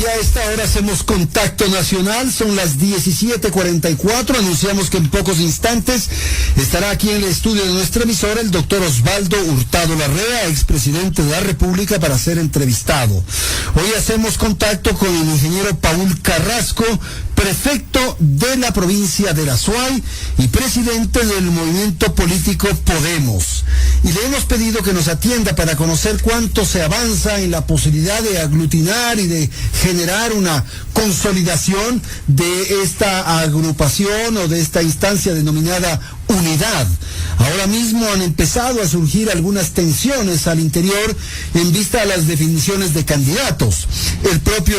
Y a esta hora hacemos contacto nacional, son las 17:44, anunciamos que en pocos instantes estará aquí en el estudio de nuestra emisora el doctor Osvaldo Hurtado Larrea, expresidente de la República, para ser entrevistado. Hoy hacemos contacto con el ingeniero Paul Carrasco, prefecto de la provincia de La Suay y presidente del movimiento político Podemos. Y le hemos pedido que nos atienda para conocer cuánto se avanza en la posibilidad de aglutinar y de generar una consolidación de esta agrupación o de esta instancia denominada unidad. Ahora mismo han empezado a surgir algunas tensiones al interior en vista a las definiciones de candidatos. El propio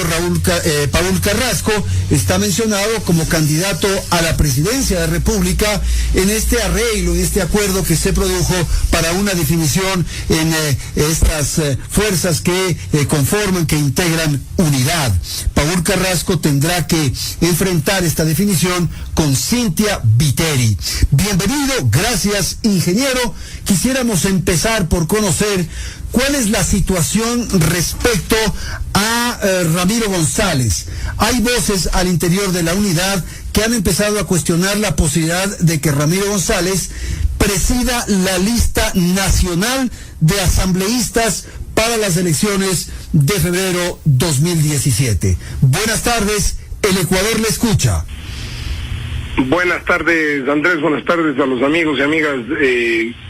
Paul Carrasco está mencionado como candidato a la presidencia de la República en este arreglo, en este acuerdo que se produjo para una definición en estas fuerzas que conforman, que integran unidad. Paul Carrasco tendrá que enfrentar esta definición con Cynthia Viteri. Bienvenido, gracias, ingeniero. Quisiéramos empezar por conocer cuál es la situación respecto a Ramiro González. Hay voces al interior de la unidad que han empezado a cuestionar la posibilidad de que Ramiro González presida la lista nacional de asambleístas para las elecciones de febrero 2017. Buenas tardes, el Ecuador le escucha. Buenas tardes, Andrés, buenas tardes a los amigos y amigas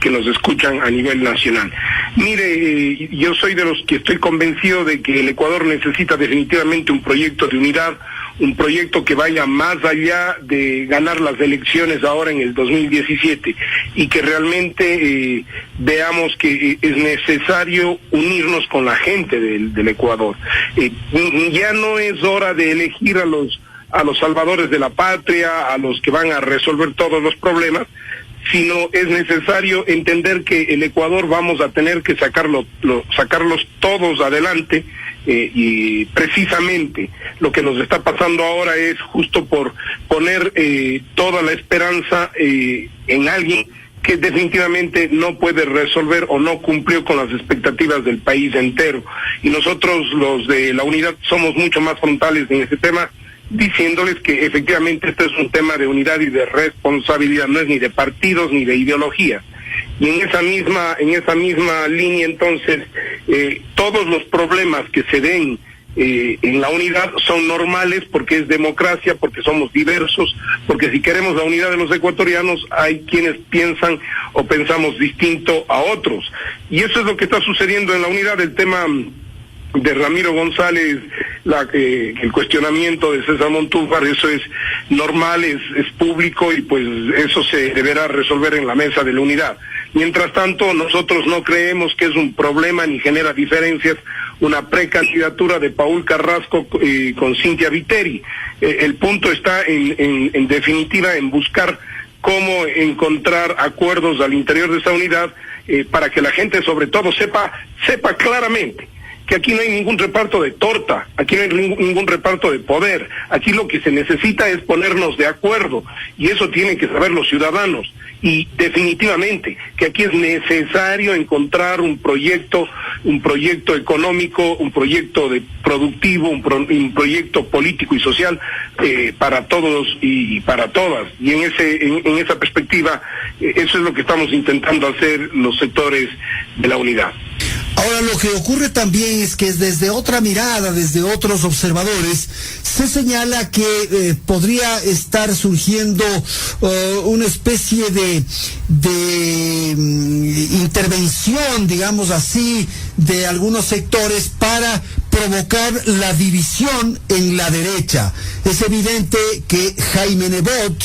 que nos escuchan a nivel nacional. Mire, yo soy de los que estoy convencido de que el Ecuador necesita definitivamente un proyecto de unidad, un proyecto que vaya más allá de ganar las elecciones ahora en el 2017 y que realmente veamos que es necesario unirnos con la gente del Ecuador. Ya no es hora de elegir a los salvadores de la patria, a los que van a resolver todos los problemas, sino es necesario entender que el Ecuador vamos a tener que sacarlos todos adelante, y precisamente lo que nos está pasando ahora es justo por poner toda la esperanza en alguien que definitivamente no puede resolver o no cumplió con las expectativas del país entero. Y nosotros, los de la unidad, somos mucho más frontales en este tema, diciéndoles que efectivamente este es un tema de unidad y de responsabilidad, no es ni de partidos ni de ideología. Y en esa misma línea, entonces, todos los problemas que se den en la unidad son normales porque es democracia, porque somos diversos, porque si queremos la unidad de los ecuatorianos hay quienes piensan o pensamos distinto a otros. Y eso es lo que está sucediendo en la unidad. El tema de Ramiro González, el cuestionamiento de César Montúfar, eso es normal, es público y pues eso se deberá resolver en la mesa de la unidad. Mientras tanto, nosotros no creemos que es un problema ni genera diferencias una precandidatura de Paul Carrasco con Cynthia Viteri. El punto está en definitiva en buscar cómo encontrar acuerdos al interior de esa unidad para que la gente sobre todo sepa claramente que aquí no hay ningún reparto de torta, aquí no hay ningún reparto de poder, aquí lo que se necesita es ponernos de acuerdo, y eso tienen que saber los ciudadanos, y definitivamente que aquí es necesario encontrar un proyecto económico, un proyecto productivo, un proyecto político y social para todos y para todas, y en esa perspectiva eso es lo que estamos intentando hacer los sectores de la unidad. Ahora, lo que ocurre también es que desde otra mirada, desde otros observadores, se señala que podría estar surgiendo una especie de intervención, digamos así, de algunos sectores para provocar la división en la derecha. Es evidente que Jaime Nebot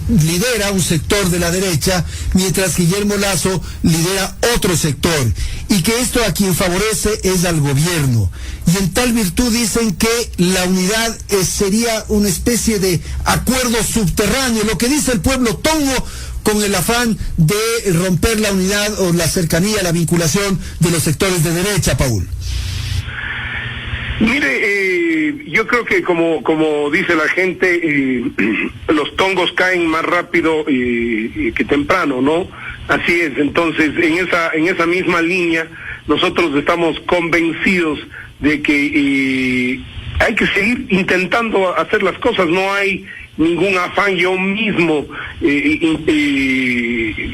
lidera un sector de la derecha, mientras Guillermo Lasso lidera otro sector, y que esto a quien favorece es al gobierno. Y en tal virtud dicen que la unidad sería una especie de acuerdo subterráneo, lo que dice el pueblo tongo, con el afán de romper la unidad o la cercanía, la vinculación de los sectores de derecha, Paul. Mire, yo creo que como dice la gente, los tongos caen más rápido que temprano, ¿no? Así es. Entonces, en esa misma línea, nosotros estamos convencidos de que hay que seguir intentando hacer las cosas, no hay ningún afán. Yo mismo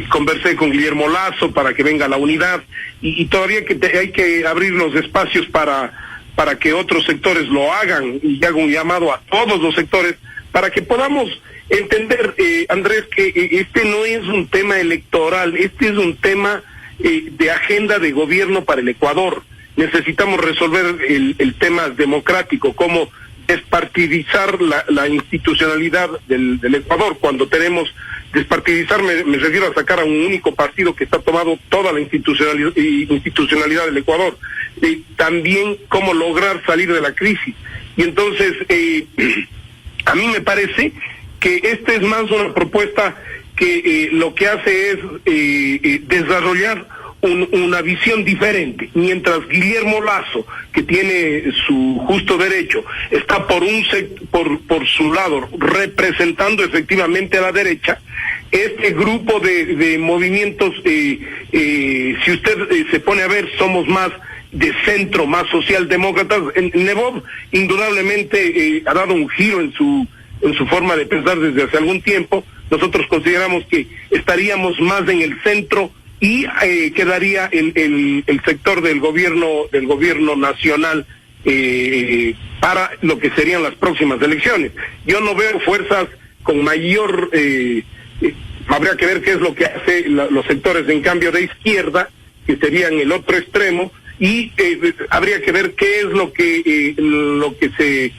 conversé con Guillermo Lasso para que venga la unidad, y todavía hay que abrir los espacios para que otros sectores lo hagan, y hago un llamado a todos los sectores para que podamos entender, Andrés, que este no es un tema electoral, este es un tema de agenda de gobierno para el Ecuador. Necesitamos resolver el tema democrático, cómo despartidizar la institucionalidad del Ecuador. Cuando tenemos despartidizar, me refiero a sacar a un único partido que está tomando toda la institucionalidad del Ecuador. También cómo lograr salir de la crisis. Y entonces, a mí me parece que esta es más una propuesta que lo que hace es desarrollar una visión diferente. Mientras Guillermo Lasso, que tiene su justo derecho, está por su lado representando efectivamente a la derecha, este grupo de movimientos, si usted se pone a ver, somos más de centro, más socialdemócratas. Nebov indudablemente ha dado un giro en su forma de pensar desde hace algún tiempo. Nosotros consideramos que estaríamos más en el centro, y quedaría el sector del gobierno nacional para lo que serían las próximas elecciones. Yo no veo fuerzas con mayor, habría que ver qué es lo que hace los sectores en cambio de izquierda, que serían el otro extremo, y habría que ver qué es lo que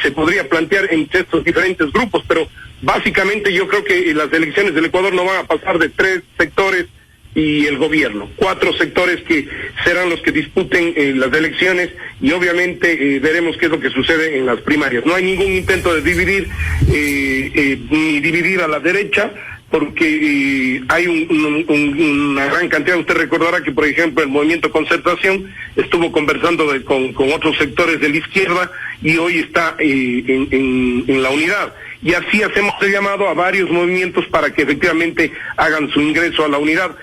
se podría plantear entre estos diferentes grupos. Pero básicamente yo creo que las elecciones del Ecuador no van a pasar de 3 sectores y el gobierno, 4 sectores que serán los que disputen las elecciones, y obviamente veremos qué es lo que sucede en las primarias. No hay ningún intento de dividir ni dividir a la derecha, porque hay una gran cantidad. Usted recordará que, por ejemplo, el movimiento Concertación estuvo conversando con otros sectores de la izquierda, y hoy está en la unidad. Y así hacemos el llamado a varios movimientos para que efectivamente hagan su ingreso a la unidad,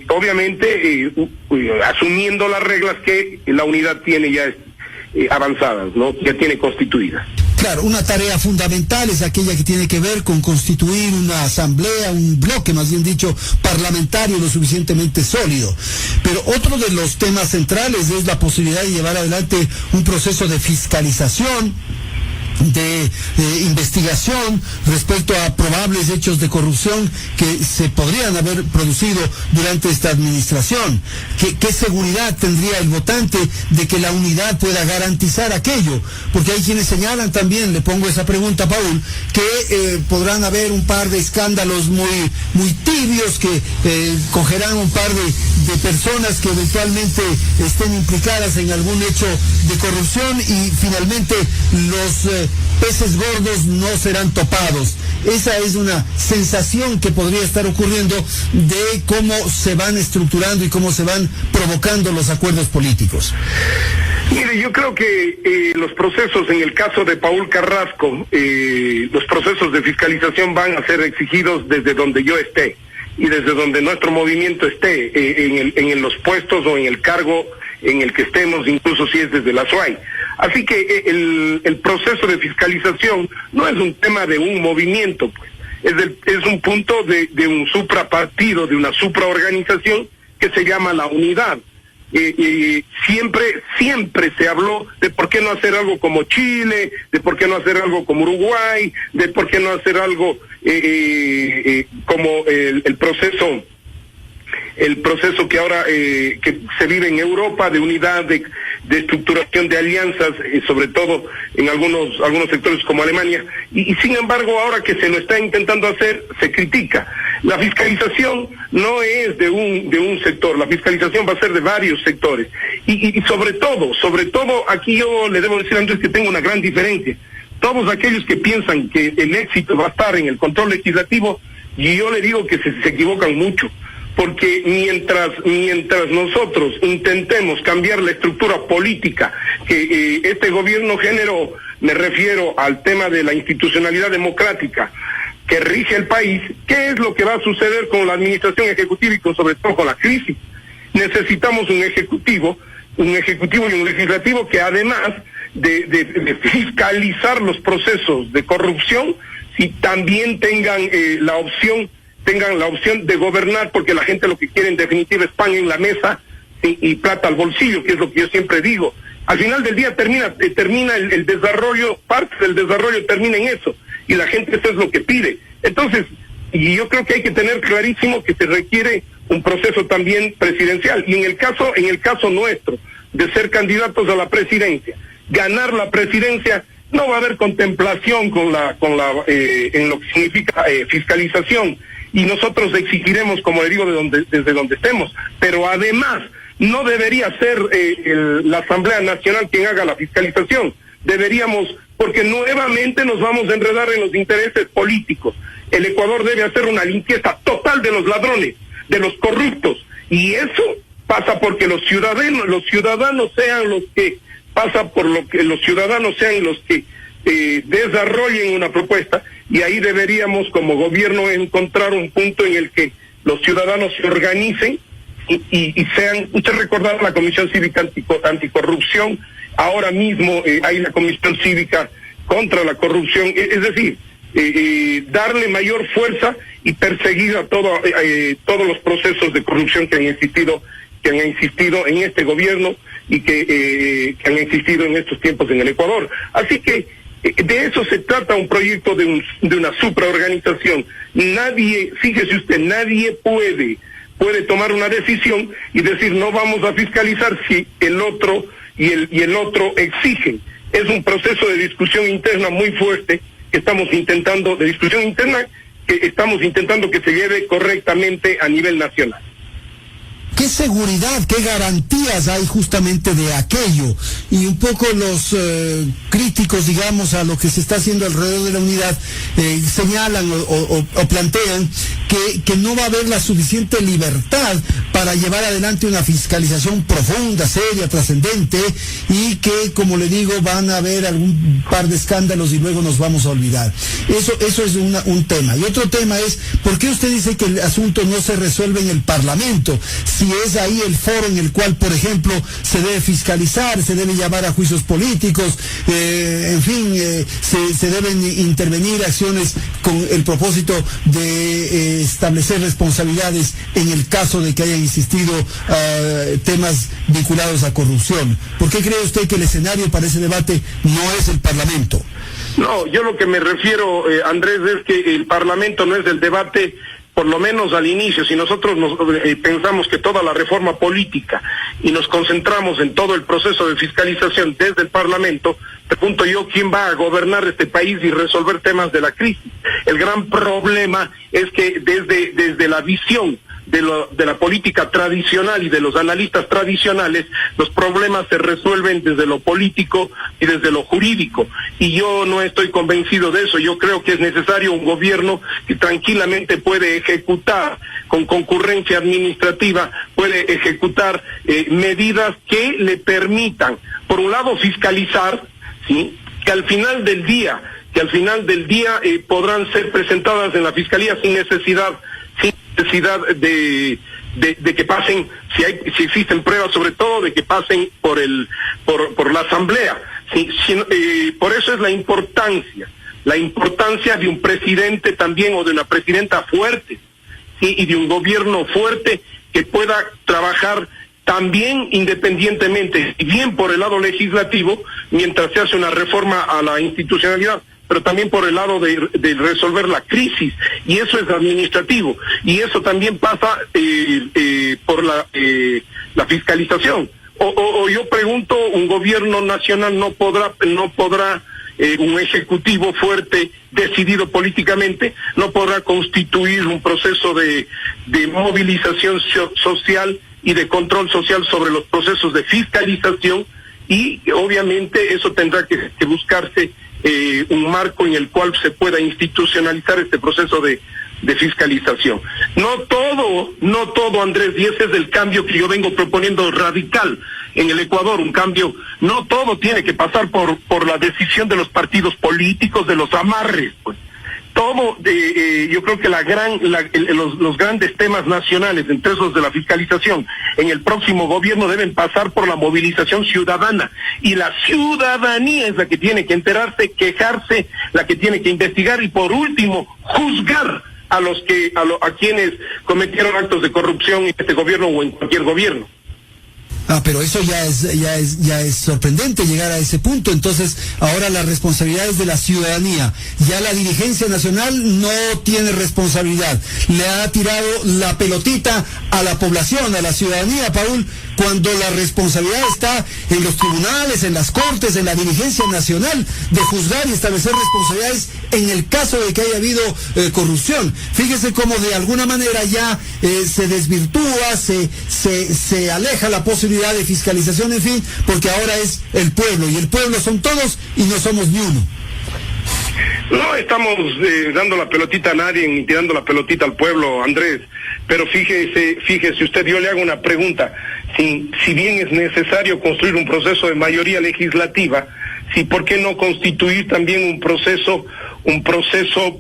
obviamente asumiendo las reglas que la unidad tiene ya avanzadas, ¿no? Ya tiene constituidas. Claro, una tarea fundamental es aquella que tiene que ver con constituir una asamblea, un bloque, más bien dicho, parlamentario lo suficientemente sólido. Pero otro de los temas centrales es la posibilidad de llevar adelante un proceso de fiscalización, de investigación respecto a probables hechos de corrupción que se podrían haber producido durante esta administración. ¿Qué seguridad tendría el votante de que la unidad pueda garantizar aquello? Porque hay quienes señalan también, le pongo esa pregunta, Paul, que podrán haber un par de escándalos muy tibios que cogerán un par de personas que eventualmente estén implicadas en algún hecho de corrupción, y finalmente los peces gordos no serán topados. Esa es una sensación que podría estar ocurriendo de cómo se van estructurando y cómo se van provocando los acuerdos políticos. Mire, yo creo que los procesos, en el caso de Paul Carrasco, los procesos de fiscalización van a ser exigidos desde donde yo esté y desde donde nuestro movimiento esté, en los puestos o en el cargo en el que estemos, incluso si es desde la SUAY. Así que el proceso de fiscalización no es un tema de un movimiento, pues. Es un punto de un suprapartido, de una supraorganización que se llama la unidad. Siempre se habló de por qué no hacer algo como Chile, de por qué no hacer algo como Uruguay, de por qué no hacer algo como el proceso que ahora que se vive en Europa, de unidad, de estructuración de alianzas, sobre todo en algunos sectores como Alemania, y sin embargo ahora que se lo está intentando hacer, se critica. La fiscalización no es de un sector, la fiscalización va a ser de varios sectores, y sobre todo aquí yo le debo decir a Andrés que tengo una gran diferencia. Todos aquellos que piensan que el éxito va a estar en el control legislativo, y yo le digo que se equivocan mucho. Porque mientras nosotros intentemos cambiar la estructura política que este gobierno generó, me refiero al tema de la institucionalidad democrática que rige el país, ¿qué es lo que va a suceder con la administración ejecutiva y sobre todo con la crisis? necesitamos un ejecutivo y un legislativo que además de fiscalizar los procesos de corrupción, si también tengan la opción de gobernar, porque la gente lo que quiere en definitiva es pan en la mesa y plata al bolsillo, que es lo que yo siempre digo. Al final del día termina el desarrollo, parte del desarrollo termina en eso, y la gente eso es lo que pide. Entonces, y yo creo que hay que tener clarísimo que se requiere un proceso también presidencial, y en el caso nuestro, de ser candidatos a la presidencia, ganar la presidencia, no va a haber contemplación en lo que significa fiscalización, y nosotros exigiremos, como le digo, desde donde estemos, pero además no debería ser la Asamblea Nacional quien haga la fiscalización. Deberíamos, porque nuevamente nos vamos a enredar en los intereses políticos. El Ecuador debe hacer una limpieza total de los ladrones, de los corruptos, y eso pasa porque los ciudadanos sean los que desarrollen una propuesta, y ahí deberíamos como gobierno encontrar un punto en el que los ciudadanos se organicen y sean. Usted recordará la Comisión Cívica Anticorrupción, ahora mismo hay la Comisión Cívica contra la Corrupción, es decir, darle mayor fuerza y perseguir a todos los procesos de corrupción que han existido en este gobierno y que han existido en estos tiempos en el Ecuador. Así que de eso se trata un proyecto de una supraorganización. Fíjese usted, nadie puede tomar una decisión y decir no vamos a fiscalizar si el otro y el otro exigen. Es un proceso de discusión interna muy fuerte que estamos intentando que se lleve correctamente a nivel nacional. ¿Qué seguridad, qué garantías hay justamente de aquello? Y un poco los críticos, digamos, a lo que se está haciendo alrededor de la unidad, señalan o plantean que no va a haber la suficiente libertad para llevar adelante una fiscalización profunda, seria, trascendente, y que, como le digo, van a haber algún par de escándalos y luego nos vamos a olvidar. Eso es un tema. Y otro tema es, ¿por qué usted dice que el asunto no se resuelve en el Parlamento? Si es ahí el foro en el cual, por ejemplo, se debe fiscalizar, se debe llamar a juicios políticos, en fin, se deben intervenir acciones con el propósito de establecer responsabilidades en el caso de que hayan existido temas vinculados a corrupción. ¿Por qué cree usted que el escenario para ese debate no es el Parlamento? No, yo lo que me refiero, Andrés, es que el Parlamento no es el debate, por lo menos al inicio. Si nosotros pensamos que toda la reforma política y nos concentramos en todo el proceso de fiscalización desde el Parlamento, pregunto yo, ¿quién va a gobernar este país y resolver temas de la crisis? El gran problema es que desde la visión de la política tradicional y de los analistas tradicionales, los problemas se resuelven desde lo político y desde lo jurídico, y yo no estoy convencido de eso. Yo creo que es necesario un gobierno que tranquilamente puede ejecutar con concurrencia administrativa, puede ejecutar medidas que le permitan, por un lado, fiscalizar, ¿sí?, que al final del día podrán ser presentadas en la Fiscalía sin necesidad de que pasen, si existen pruebas, sobre todo de que pasen por la Asamblea. Por eso es la importancia de un presidente también, o de una presidenta fuerte, ¿sí?, y de un gobierno fuerte que pueda trabajar también independientemente, y bien por el lado legislativo, mientras se hace una reforma a la institucionalidad, pero también por el lado de resolver la crisis, y eso es administrativo, y eso también pasa por la fiscalización. O yo pregunto, un gobierno nacional no podrá un ejecutivo fuerte, decidido políticamente, no podrá constituir un proceso de movilización social y de control social sobre los procesos de fiscalización, y obviamente eso tendrá que buscarse un marco en el cual se pueda institucionalizar este proceso de fiscalización. No todo, Andrés, y ese es el cambio que yo vengo proponiendo radical en el Ecuador, un cambio. No todo tiene que pasar por la decisión de los partidos políticos, de los amarres, pues. yo creo que los grandes temas nacionales, entre esos de la fiscalización, en el próximo gobierno deben pasar por la movilización ciudadana, y la ciudadanía es la que tiene que enterarse, quejarse, la que tiene que investigar y por último juzgar a quienes cometieron actos de corrupción en este gobierno o en cualquier gobierno. Pero eso ya es sorprendente llegar a ese punto. Entonces, ahora la responsabilidad es de la ciudadanía. Ya la dirigencia nacional no tiene responsabilidad. Le ha tirado la pelotita a la población, a la ciudadanía, Paul, cuando la responsabilidad está en los tribunales, en las cortes, en la dirigencia nacional, de juzgar y establecer responsabilidades en el caso de que haya habido corrupción. Fíjese cómo de alguna manera ya se desvirtúa, se aleja la posibilidad de fiscalización, en fin, porque ahora es el pueblo, y el pueblo son todos y no somos ni uno. No estamos dando la pelotita a nadie ni tirando la pelotita al pueblo, Andrés, pero fíjese usted, yo le hago una pregunta. Si bien es necesario construir un proceso de mayoría legislativa, ¿por qué no constituir también un proceso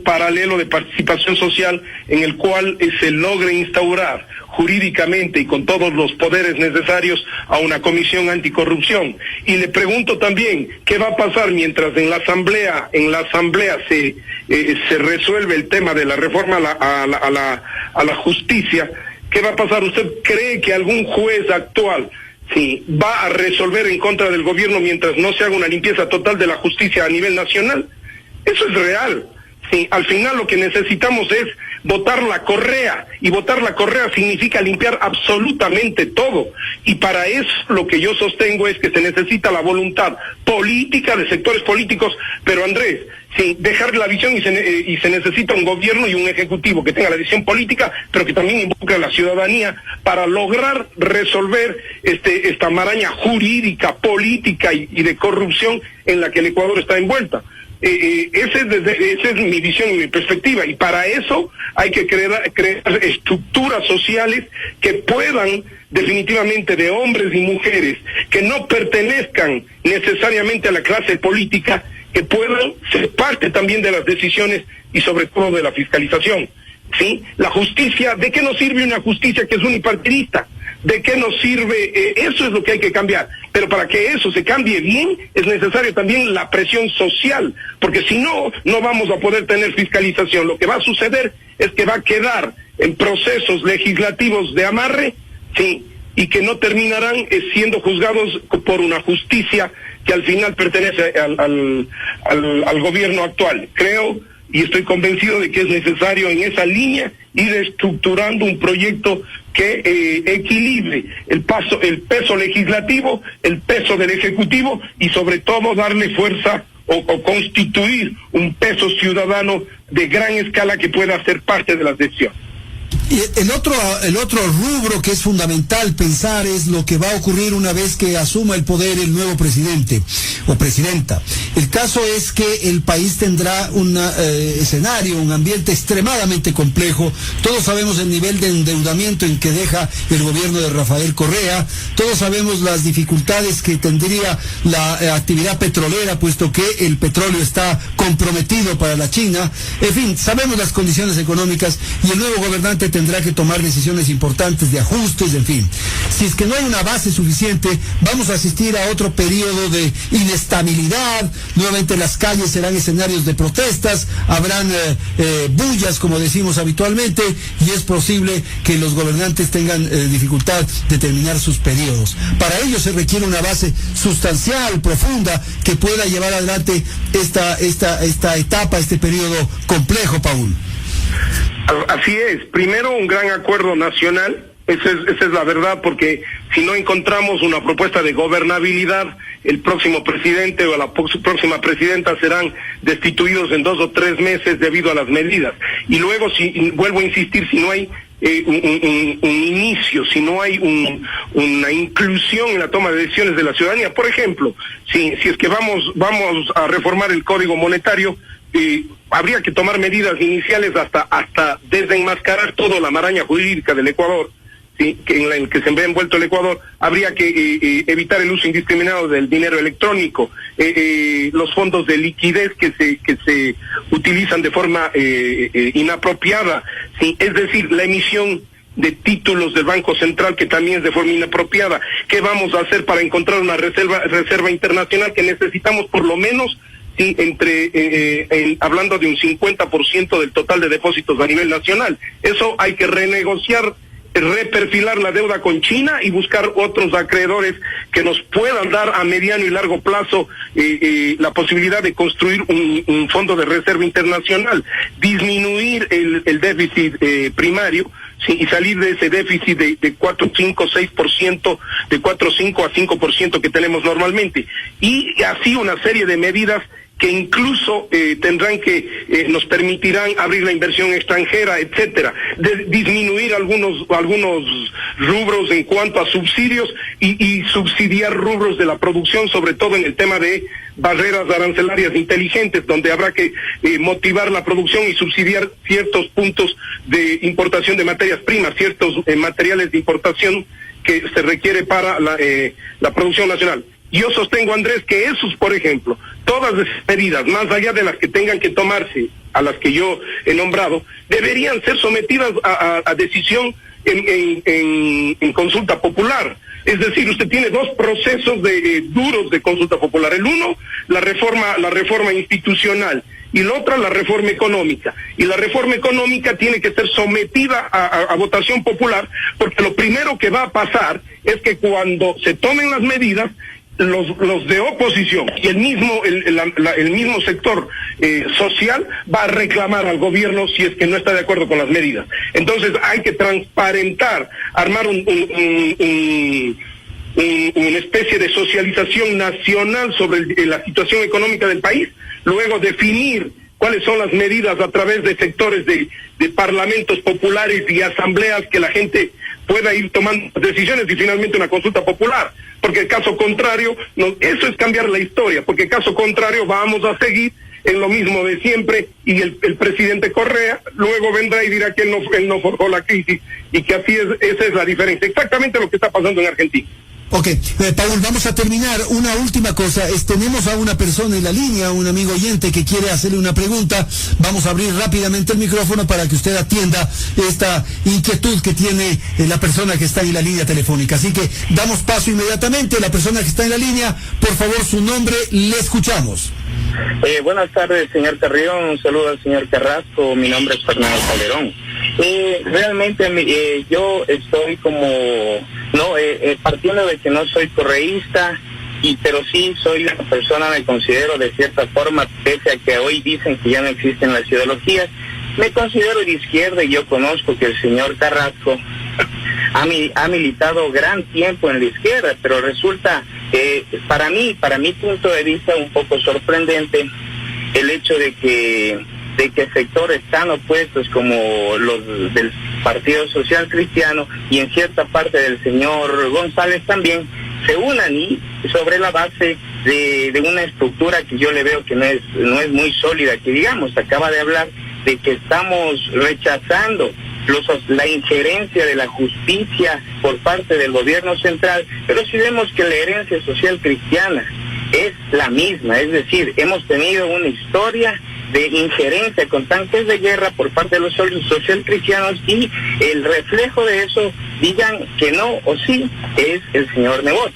paralelo de participación social en el cual se logre instaurar jurídicamente y con todos los poderes necesarios a una comisión anticorrupción? Y le pregunto también, ¿qué va a pasar mientras en la asamblea se resuelve el tema de la reforma a la justicia? ¿Qué va a pasar? ¿Usted cree que algún juez actual va a resolver en contra del gobierno mientras no se haga una limpieza total de la justicia a nivel nacional? Eso es real. Al final lo que necesitamos es botar la correa, y botar la correa significa limpiar absolutamente todo, y para eso lo que yo sostengo es que se necesita la voluntad política de sectores políticos, pero Andrés, dejar la visión y se necesita un gobierno y un ejecutivo que tenga la visión política, pero que también involucre a la ciudadanía para lograr resolver esta maraña jurídica, política y de corrupción en la que el Ecuador está envuelta. Esa es mi visión y mi perspectiva, y para eso hay que crear estructuras sociales que puedan definitivamente, de hombres y mujeres que no pertenezcan necesariamente a la clase política, que puedan ser parte también de las decisiones y sobre todo de la fiscalización. La justicia, ¿de qué nos sirve una justicia que es unipartidista? ¿De qué nos sirve? Eso es lo que hay que cambiar. Pero para que eso se cambie bien, es necesario también la presión social, porque si no, no vamos a poder tener fiscalización. Lo que va a suceder es que va a quedar en procesos legislativos de amarre, y que no terminarán siendo juzgados por una justicia que al final pertenece al gobierno actual. Creo y estoy convencido de que es necesario en esa línea ir estructurando un proyecto que equilibre el peso legislativo, el peso del Ejecutivo, y sobre todo darle fuerza o constituir un peso ciudadano de gran escala que pueda ser parte de las decisiones. Y el otro rubro que es fundamental pensar es lo que va a ocurrir una vez que asuma el poder el nuevo presidente o presidenta. El caso es que el país tendrá un escenario, un ambiente extremadamente complejo. Todos sabemos el nivel de endeudamiento en que deja el gobierno de Rafael Correa. Todos sabemos las dificultades que tendría la actividad petrolera, puesto que el petróleo está comprometido para la China. En fin, sabemos las condiciones económicas, y el nuevo gobernante tendrá que tomar decisiones importantes de ajustes, en fin. Si es que no hay una base suficiente, vamos a asistir a otro periodo de inestabilidad. Nuevamente las calles serán escenarios de protestas, habrán bullas, como decimos habitualmente, y es posible que los gobernantes tengan dificultad de terminar sus periodos. Para ello se requiere una base sustancial, profunda, que pueda llevar adelante esta etapa, este periodo complejo, Paul. Así es. Primero, un gran acuerdo nacional. Esa es la verdad, porque si no encontramos una propuesta de gobernabilidad, el próximo presidente o la próxima presidenta serán destituidos en 2 o 3 meses debido a las medidas. Y luego, vuelvo a insistir, si no hay un inicio, si no hay una inclusión en la toma de decisiones de la ciudadanía, por ejemplo, si es que vamos a reformar el Código Monetario, habría que tomar medidas iniciales hasta desenmascarar toda la maraña jurídica del Ecuador, ¿sí?, en el que se ve envuelto el Ecuador, habría que evitar el uso indiscriminado del dinero electrónico, los fondos de liquidez que se utilizan de forma inapropiada, ¿sí?, es decir, la emisión de títulos del Banco Central, que también es de forma inapropiada. ¿Qué vamos a hacer para encontrar una reserva internacional que necesitamos por lo menos, sí, hablando de un 50% del total de depósitos a nivel nacional? Eso hay que renegociar, reperfilar la deuda con China y buscar otros acreedores que nos puedan dar a mediano y largo plazo la posibilidad de construir un fondo de reserva internacional, disminuir el déficit primario, sí, y salir de ese déficit de 4, 5, 6%, de 4, 5 a 5% que tenemos normalmente, y así una serie de medidas que incluso nos permitirán abrir la inversión extranjera, etcétera, disminuir algunos rubros en cuanto a subsidios y subsidiar rubros de la producción, sobre todo en el tema de barreras arancelarias inteligentes, donde habrá que motivar la producción y subsidiar ciertos puntos de importación de materias primas, ciertos materiales de importación que se requiere para la producción nacional. Yo sostengo, Andrés, que esos, por ejemplo, todas las medidas, más allá de las que tengan que tomarse, a las que yo he nombrado, deberían ser sometidas a decisión en consulta popular. Es decir, usted tiene dos procesos duros de consulta popular. El uno, la reforma institucional, y la otra, la reforma económica. Y la reforma económica tiene que ser sometida a votación popular, porque lo primero que va a pasar es que cuando se tomen las medidas, los de oposición y el mismo sector social va a reclamar al gobierno si es que no está de acuerdo con las medidas. Entonces hay que transparentar, armar una especie de socialización nacional sobre la situación económica del país, luego definir cuáles son las medidas a través de sectores de parlamentos populares y asambleas, que la gente pueda ir tomando decisiones, y finalmente una consulta popular, porque caso contrario, eso es cambiar la historia, porque caso contrario vamos a seguir en lo mismo de siempre, y el presidente Correa luego vendrá y dirá que él no forjó la crisis, y que así esa es la diferencia, exactamente lo que está pasando en Argentina. Ok, Paul, vamos a terminar. Una última cosa, tenemos a una persona en la línea, un amigo oyente que quiere hacerle una pregunta. Vamos a abrir rápidamente el micrófono para que usted atienda esta inquietud que tiene la persona que está en la línea telefónica. Así que damos paso inmediatamente. La persona que está en la línea, por favor, su nombre, le escuchamos. Buenas tardes, señor Carrión. Un saludo al señor Carrasco. Mi nombre es Fernando Calderón. Realmente yo estoy partiendo de que no soy correísta, pero sí soy una persona, me considero de cierta forma, pese a que hoy dicen que ya no existen las ideologías, me considero de izquierda, y yo conozco que el señor Carrasco ha militado gran tiempo en la izquierda, pero resulta para mi punto de vista, un poco sorprendente el hecho de que sectores tan opuestos como los del Partido Social Cristiano y en cierta parte del señor González también se unan, y sobre la base de una estructura que yo le veo que no es muy sólida, que digamos, acaba de hablar de que estamos rechazando la injerencia de la justicia por parte del gobierno central, pero si vemos que la herencia social cristiana es la misma, es decir, hemos tenido una historia de injerencia con tanques de guerra por parte de los social cristianos, y el reflejo de eso, digan que no o sí, es el señor Nebot.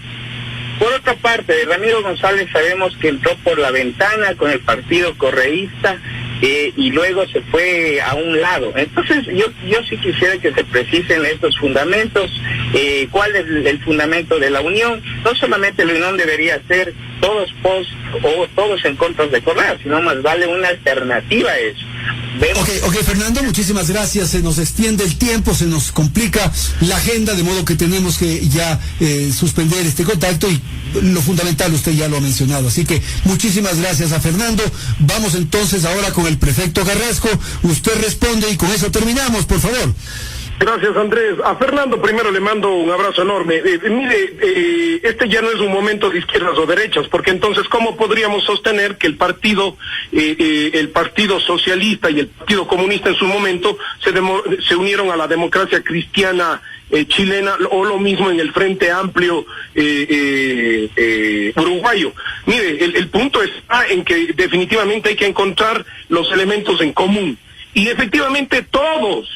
Por otra parte, de Ramiro González sabemos que entró por la ventana con el partido correísta, y luego se fue a un lado. Entonces yo sí quisiera que se precisen estos fundamentos, cuál es el fundamento de la unión. No solamente la unión debería ser todos o todos en contra de Correa, sino más vale una alternativa a eso. Ok, Fernando, muchísimas gracias. Se nos extiende el tiempo, se nos complica la agenda, de modo que tenemos que ya suspender este contacto, y lo fundamental usted ya lo ha mencionado. Así que muchísimas gracias a Fernando. Vamos entonces ahora con el prefecto Carrasco. Usted responde y con eso terminamos, por favor. Gracias, Andrés. A Fernando primero le mando un abrazo enorme. Mire, este ya no es un momento de izquierdas o derechas, porque entonces, ¿cómo podríamos sostener que el Partido Socialista y el Partido Comunista en su momento se unieron a la democracia cristiana chilena, o lo mismo en el Frente Amplio uruguayo? Mire, el punto está en que definitivamente hay que encontrar los elementos en común. Y efectivamente todos,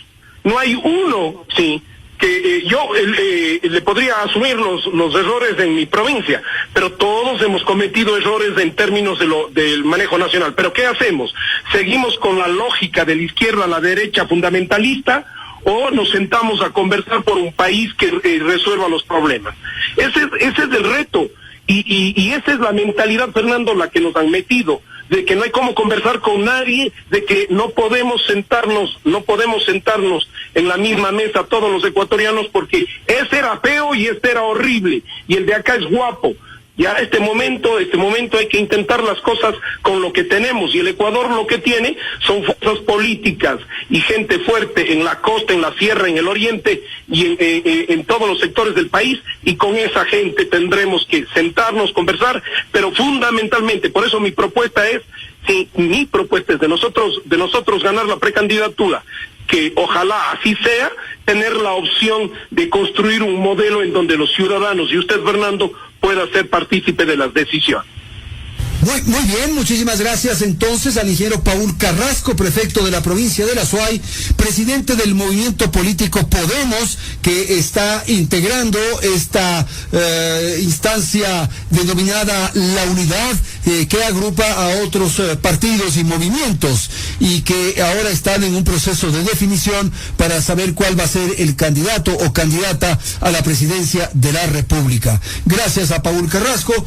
no hay uno, sí, que yo le podría asumir los errores en mi provincia, pero todos hemos cometido errores en términos del manejo nacional. ¿Pero qué hacemos? ¿Seguimos con la lógica de la izquierda a la derecha fundamentalista, o nos sentamos a conversar por un país que resuelva los problemas? Ese es el reto, y esa es la mentalidad, Fernando, la que nos han metido, de que no hay cómo conversar con nadie, de que no podemos sentarnos en la misma mesa todos los ecuatorianos, porque ese era feo y este era horrible, y el de acá es guapo. Ya este momento hay que intentar las cosas con lo que tenemos, y el Ecuador lo que tiene son fuerzas políticas y gente fuerte en la costa, en la sierra, en el oriente y en todos los sectores del país, y con esa gente tendremos que sentarnos, conversar, pero fundamentalmente, por eso mi propuesta es de nosotros ganar la precandidatura, que ojalá así sea, tener la opción de construir un modelo en donde los ciudadanos y usted, Fernando, pueda ser partícipe de las decisiones. Muy bien, muchísimas gracias entonces al ingeniero Paul Carrasco, prefecto de la provincia de la Azuay, presidente del movimiento político Podemos, que está integrando esta instancia denominada La Unidad, que agrupa a otros partidos y movimientos, y que ahora están en un proceso de definición para saber cuál va a ser el candidato o candidata a la presidencia de la República. Gracias a Paul Carrasco.